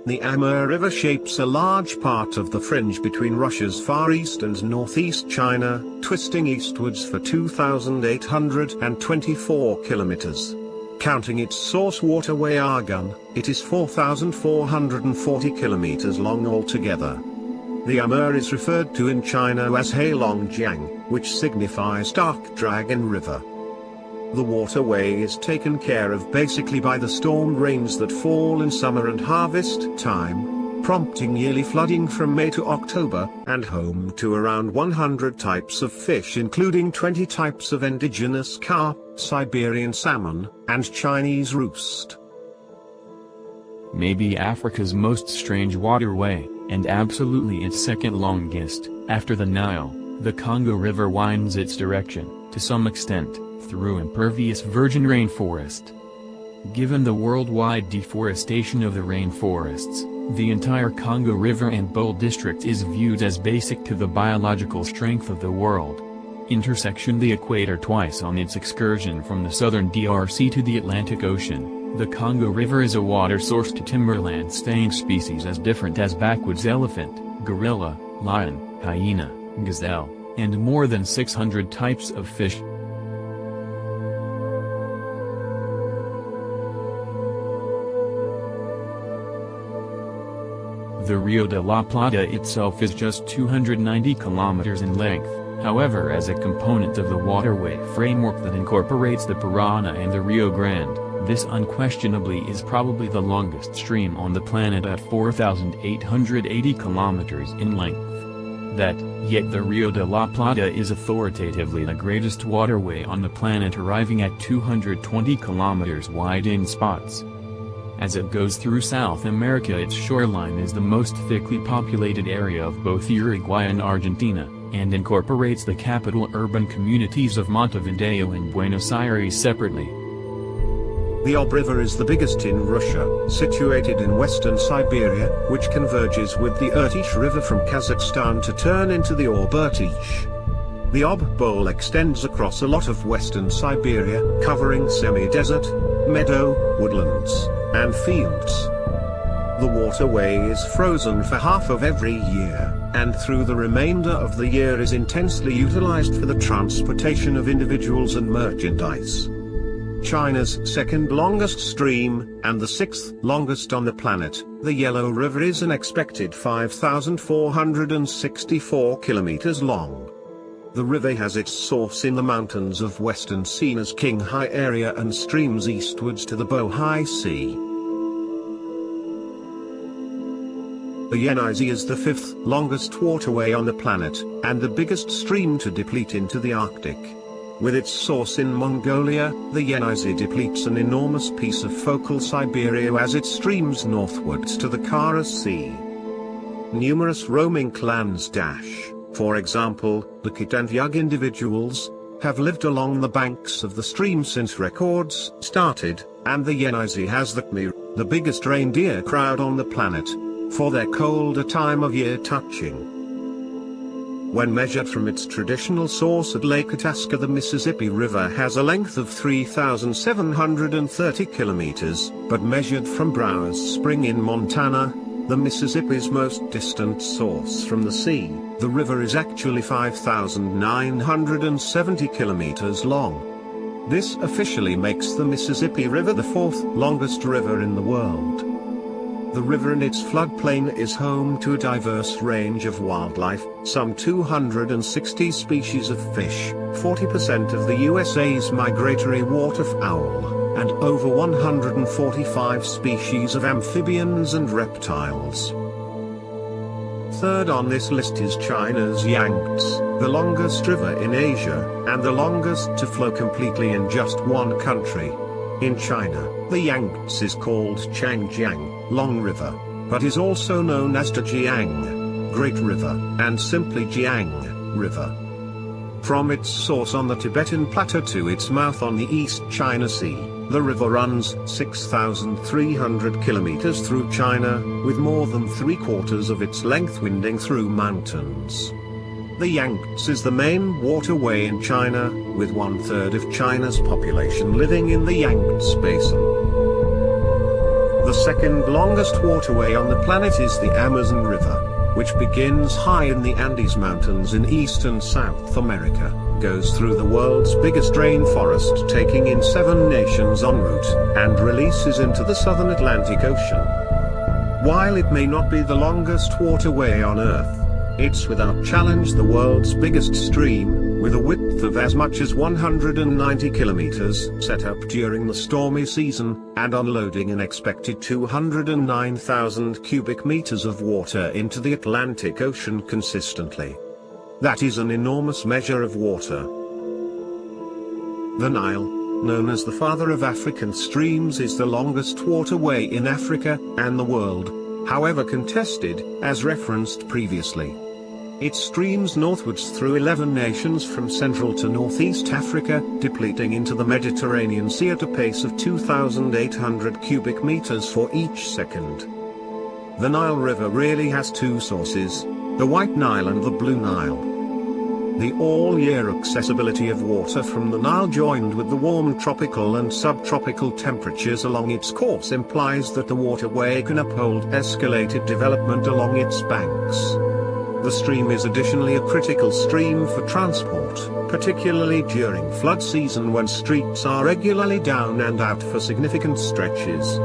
The Amur River shapes a large part of the fringe between Russia's far east and northeast China, twisting eastwards for 2,824 kilometers. Counting its source waterway Argun, it is 4,440 kilometers long altogether. The Amur is referred to in China as Heilongjiang, which signifies Dark Dragon River. The waterway is taken care of basically by the storm rains that fall in summer and harvest time, prompting yearly flooding from May to October, and home to around 100 types of fish including 20 types of indigenous carp, Siberian salmon, and Chinese roost. Maybe Africa's most strange waterway, and absolutely its second longest, after the Nile, the Congo River winds its direction, to some extent, through impervious virgin rainforest. Given the worldwide deforestation of the rainforests, the entire Congo River and Bole district is viewed as basic to the biological strength of the world. Intersection the equator twice on its excursion from the southern DRC to the Atlantic Ocean, the Congo River is a water source to timberland-staying species as different as backwoods elephant, gorilla, lion, hyena, gazelle, and more than 600 types of fish. The Rio de la Plata itself is just 290 kilometers in length, however, as a component of the waterway framework that incorporates the Parana and the Rio Grande, this unquestionably is probably the longest stream on the planet at 4,880 kilometers in length. Yet the Rio de la Plata is authoritatively the greatest waterway on the planet, arriving at 220 kilometers wide in spots. As it goes through South America, its shoreline is the most thickly populated area of both Uruguay and Argentina, and incorporates the capital urban communities of Montevideo and Buenos Aires separately. The Ob River is the biggest in Russia, situated in western Siberia, which converges with the Irtysh River from Kazakhstan to turn into the Ob Irtysh. The Ob Bole extends across a lot of western Siberia, covering semi-desert, meadow, woodlands, and fields. The waterway is frozen for half of every year, and through the remainder of the year is intensely utilized for the transportation of individuals and merchandise. China's second longest stream, and the sixth longest on the planet, the Yellow River is an expected 5,464 kilometers long. The river has its source in the mountains of western Sina's Qinghai area and streams eastwards to the Bohai Sea. The Yenisei is the fifth longest waterway on the planet, and the biggest stream to deplete into the Arctic. With its source in Mongolia, the Yenisei depletes an enormous piece of focal Siberia as it streams northwards to the Kara Sea. Numerous roaming clans for example, the Khatenvyug individuals, have lived along the banks of the stream since records started, and the Yenisei has the Khmer, the biggest reindeer crowd on the planet, for their colder time of year touching. When measured from its traditional source at Lake Itasca, the Mississippi River has a length of 3,730 kilometers, but measured from Browers Spring in Montana, the Mississippi's most distant source from the sea, the river is actually 5,970 kilometers long. This officially makes the Mississippi River the fourth longest river in the world. The river and its floodplain is home to a diverse range of wildlife, some 260 species of fish, 40% of the USA's migratory waterfowl, and over 145 species of amphibians and reptiles. Third on this list is China's Yangtze, the longest river in Asia, and the longest to flow completely in just one country. In China, the Yangtze is called Changjiang, Long River, but is also known as Zhejiang, Great River, and simply Jiang River. From its source on the Tibetan Plateau to its mouth on the East China Sea, the river runs 6,300 kilometers through China, with more than three-quarters of its length winding through mountains. The Yangtze is the main waterway in China, with 1/3 of China's population living in the Yangtze Basin. The second longest waterway on the planet is the Amazon River, which begins high in the Andes Mountains in East and South America, goes through the world's biggest rainforest taking in 7 nations en route, and releases into the southern Atlantic Ocean. While it may not be the longest waterway on Earth, it's without challenge the world's biggest stream, with a width of as much as 190 kilometers, set up during the stormy season, and unloading an expected 209,000 cubic meters of water into the Atlantic Ocean consistently. That is an enormous measure of water. The Nile, known as the father of African streams, is the longest waterway in Africa and the world, however contested, as referenced previously. It streams northwards through 11 nations from Central to Northeast Africa, depleting into the Mediterranean Sea at a pace of 2,800 cubic meters for each second. The Nile River really has 2 sources, the White Nile and the Blue Nile. The all-year accessibility of water from the Nile, joined with the warm tropical and subtropical temperatures along its course, implies that the waterway can uphold escalated development along its banks. The stream is additionally a critical stream for transport, particularly during flood season when streets are regularly down and out for significant stretches.